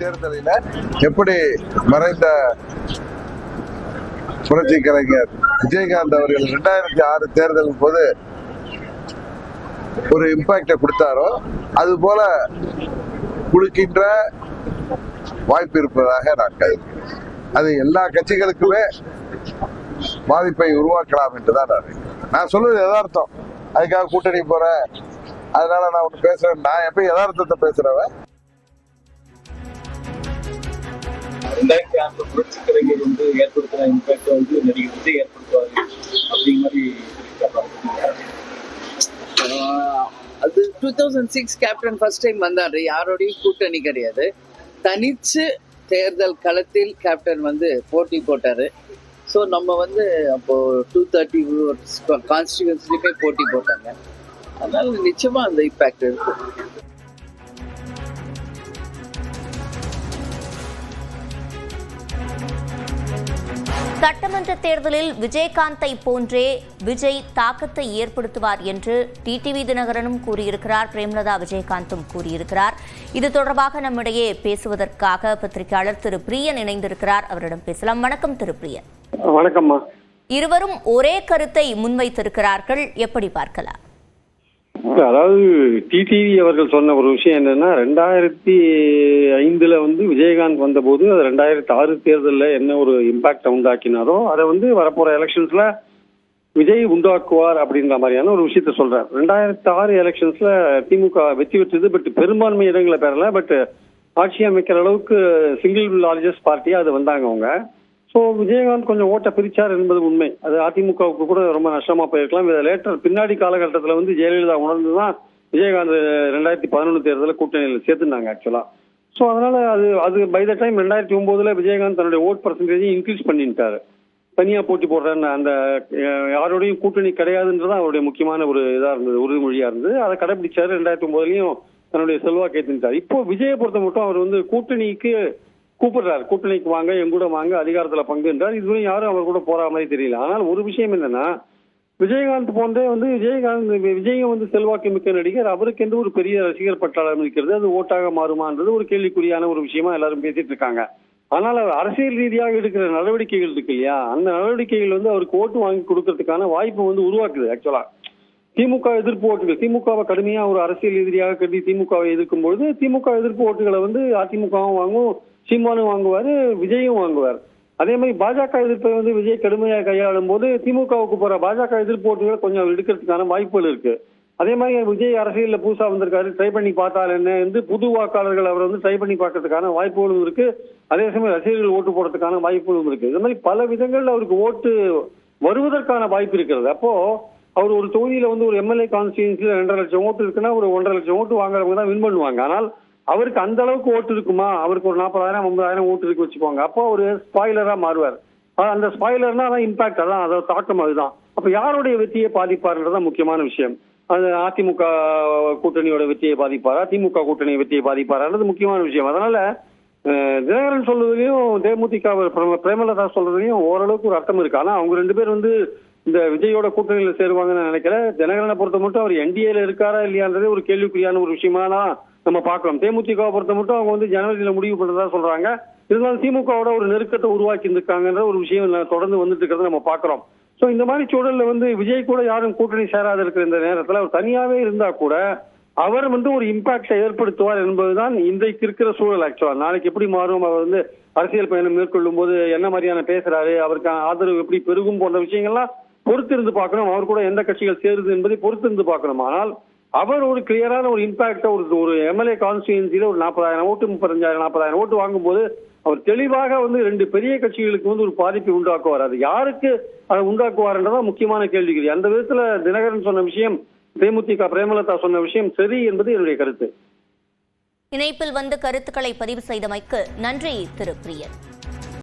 தேர்தலில் எப்படி மறைந்த புரட்சி கலைஞர் விஜயகாந்த் அவர்கள் 2006 தேர்தலின் போது ஒரு இம்பாக்டை கொடுத்தாரோ அது போல கொடுக்கின்ற வாய்ப்பு இருப்பதாக நான் கருதுகிறேன். அது எல்லா கட்சிகளுக்குமே பாதிப்பை உருவாக்கலாம் என்றுதான் நான் சொல்வது யதார்த்தம். அதுக்காக கூட்டணி போறேன் அதனால நான் ஒண்ணு பேசுறேன். நான் எப்ப யதார்த்தத்தை பேசுறவன். 2006 புரட்சி கலைஞர் ஏற்படுத்தின இம்பாக்ட் நடிகர் விஜய் ஏற்படுத்துவாரு அப்படிங்கிற மாதிரி அது 2006 கேப்டன் ஃபர்ஸ்ட் டைம் வந்தாரு. யாரோடையும் கூட்டணி கிடையாது. தனிச்சு தேர்தல் களத்தில் கேப்டன் போட்டி போட்டாரு. ஸோ நம்ம அப்போ 230 கான்ஸ்டிடியூன்சிலுமே போட்டி போட்டாங்க. அதனால நிச்சயமா அந்த இம்பாக்ட் இருக்கு. சட்டமன்ற தேர்தலில் விஜயகாந்தை போன்றே விஜய் தாக்கத்தை ஏற்படுத்துவார் என்று டிடிவி தினகரனும் கூறியிருக்கிறார். பிரேமலதா விஜயகாந்தும் கூறியிருக்கிறார். இது தொடர்பாக நம்மிடையே பேசுவதற்காக பத்திரிகையாளர் திரு பிரியன் இணைந்திருக்கிறார். அவரிடம் பேசலாம். வணக்கம் திரு பிரியன். வணக்கம்மா. இருவரும் ஒரே கருத்தை முன்வைத்திருக்கிறார்கள், எப்படி பார்க்கலாம்? அதாவது டிடிவி அவர்கள் சொன்ன ஒரு விஷயம் என்னன்னா, 2005 விஜயகாந்த் வந்த போது அது 2006 தேர்தலில் என்ன ஒரு இம்பாக்ட் உண்டாக்கினாரோ அதை வரப்போற எலெக்ஷன்ஸ்ல விஜய் உண்டாக்குவார் அப்படின்ற மாதிரியான ஒரு விஷயத்த சொல்றாரு. 2006 எலெக்ஷன்ஸ்ல திமுக வெற்றி பெற்றது. பட் பெரும்பான்மை இடங்களை பெறல. பட் ஆட்சி அமைக்கிற அளவுக்கு சிங்கிள் லார்ஜஸ்ட் பார்ட்டியா அது வந்தாங்க அவங்க. ஸோ விஜயகாந்த் கொஞ்சம் ஓட்டை பிரிச்சார் என்பது உண்மை. அது அதிமுகவுக்கு கூட ரொம்ப நஷ்டமா போயிருக்கலாம். லேட்டர் பின்னாடி காலகட்டத்தில் ஜெயலலிதா உணர்ந்துதான் விஜயகாந்த் 2011 தேர்தலில் கூட்டணியில் சேர்த்துனாங்க ஆக்சுவலா. ஸோ அதனால அது பை த டைம் 2009 விஜயகாந்த் தன்னுடைய ஓட் பர்சன்டேஜையும் இன்க்ரீஸ் பண்ணிட்டாரு. தனியா போட்டி போடுறேன்னு அந்த யாரோடையும் கூட்டணி கிடையாதுன்றதான் அவருடைய முக்கியமான ஒரு இதா இருந்தது, உறுதிமொழியா இருந்தது. அதை கடைபிடிச்சாரு. 2009 தன்னுடைய செல்வாக்கை ஏற்றிட்டார். இப்போ விஜயை பொறுத்த மட்டும் அவர் கூட்டணிக்கு கூப்பிடுறாரு. கூட்டணிக்கு வாங்க, எங்கூட வாங்க, அதிகாரத்துல பங்குன்றார். இதுவரையும் யாரும் அவர் கூட போற மாதிரி தெரியல. ஆனால் ஒரு விஷயம் என்னன்னா, விஜயகாந்த் போன்றே விஜயம் செல்வாக்கு மிக்க நடிகர். அவருக்கு என்று ஒரு பெரிய ரசிகர் பட்டாளம் இருக்கிறது. அது ஓட்டாக மாறுமான்றது ஒரு கேள்விக்குறியான ஒரு விஷயமா எல்லாரும் பேசிட்டு இருக்காங்க. ஆனால் அவர் அரசியல் ரீதியாக எடுக்கிற நடவடிக்கைகள் இருக்கு இல்லையா, அந்த நடவடிக்கைகள் அவருக்கு ஓட்டு வாங்கி கொடுக்கறதுக்கான வாய்ப்பு உருவாக்குது. ஆக்சுவலா திமுக எதிர்ப்பு ஓட்டுகள், திமுகவை கடுமையா ஒரு அரசியல் எதிரியாக கருதி திமுகவை எதிர்க்கும் பொழுது திமுக எதிர்ப்பு ஓட்டுகளை அதிமுகவும் வாங்கும், சீமானும் வாங்குவாரு, விஜயும் வாங்குவார். அதே மாதிரி பாஜக எதிர்ப்பை விஜய் கடுமையாக கையாளும் போது திமுகவுக்கு போற பாஜக எதிர்ப்பு ஓட்டுகளை கொஞ்சம் எடுக்கிறதுக்கான வாய்ப்புகள் இருக்கு. அதே மாதிரி விஜய் அரசியல்ல புதுசா வந்திருக்காரு, ட்ரை பண்ணி பார்த்தால் என்ன புது வாக்காளர்கள் அவர் ட்ரை பண்ணி பார்க்கறதுக்கான வாய்ப்புகளும் இருக்கு. அதே சமயம் ரசிகர்கள் ஓட்டு போடுறதுக்கான வாய்ப்புகளும் இருக்கு. இது மாதிரி பல விதங்கள்ல அவருக்கு ஓட்டு வருவதற்கான வாய்ப்பு இருக்கிறது. அப்போ அவர் ஒரு தொகுதியில ஒரு எம்எல்ஏ கான்ஸ்டிடியூன்சில 2.5 லட்சம் ஓட்டு இருக்குன்னா ஒரு 1.5 லட்சம் ஓட்டு வாங்குறவங்க தான் வின் பண்ணுவாங்க. ஆனால் அவருக்கு அந்த அளவுக்கு ஓட்டு இருக்குமா? அவருக்கு ஒரு 40,000 50,000 ஓட்டு இருக்கு வச்சுக்கோங்க. அப்போ ஒரு ஸ்பாயிலரா மாறுவார். அந்த ஸ்பாயிலர்னா அதான் இம்பாக்ட், அதான் அதோட தாக்கம் அதுதான். அப்ப யாருடைய வெற்றியை பாதிப்பாருன்றதான் முக்கியமான விஷயம். அது அதிமுக கூட்டணியோட வெற்றியை பாதிப்பாரா, திமுக கூட்டணி வெற்றியை பாதிப்பாரான்றது முக்கியமான விஷயம். அதனால தினகரன் சொல்றதுலயும் தேமுதிக பிரேமலதா சொல்றதுலயும் ஓரளவுக்கு ஒரு அர்த்தம் இருக்கு. ஆனா அவங்க 2 பேர் இந்த விஜயோட கூட்டணியில சேருவாங்கன்னு நான் நினைக்கிறேன். தினகரனை பொறுத்த மட்டும் அவர் என்டிஏல இருக்காரா இல்லையான்றதே ஒரு கேள்விக்குறியான ஒரு விஷயமா தான் நம்ம பார்க்கலாம். தேமுதிகவை பொறுத்த மட்டும் அவங்க ஜனவரியில முடிவு பண்றதா சொல்றாங்க. இருந்தாலும் திமுகவோட ஒரு நெருக்கத்தை உருவாக்கி இருக்காங்கன்ற ஒரு விஷயம் தொடர்ந்து இருக்கிறத நம்ம பாக்குறோம். சோ இந்த மாதிரி சூழல்ல விஜய் கூட யாரும் கூட்டணி சேராத இருக்கிற இந்த நேரத்துல அவர் தனியாவே இருந்தா கூட அவர் ஒரு இம்பாக்டை ஏற்படுத்துவார் என்பதுதான் இன்றைக்கு இருக்கிற சூழல். ஆக்சுவலா நாளைக்கு எப்படி மாறும், அவர் அரசியல் பயணம் மேற்கொள்ளும் போது என்ன மாதிரியான பேசுறாரு, அவருக்கான ஆதரவு எப்படி பெருகும் போன்ற விஷயங்கள்லாம் பொறுத்திருந்து பார்க்கணும். அவர் கூட எந்த கட்சிகள் சேருது என்பதை பொறுத்திருந்து பார்க்கணும். ஆனால் அவர் ஒரு கிளியரான ஒரு இம்பாக்டை ஒரு எம்எல்ஏ கான்ஸ்டிடியூன்சியில ஒரு 40,000 ஓட்டு 35,000 40,000 ஓட்டு வாங்கும்போது அவர் தெளிவாக 2 பெரிய கட்சிகளுக்கு ஒரு பாதிப்பை உண்டாக்குவார். அது யாருக்கு அதை உண்டாக்குவார்ன்றதான் முக்கியமான கேள்விக்குறி. அந்த விதத்துல தினகரன் சொன்ன விஷயம், தேமுதிக பிரேமலதா சொன்ன விஷயம் சரி என்பது என்னுடைய கருத்து. இணைப்பில் கருத்துக்களை பதிவு செய்தமைக்கு நன்றி திரு பிரியன்.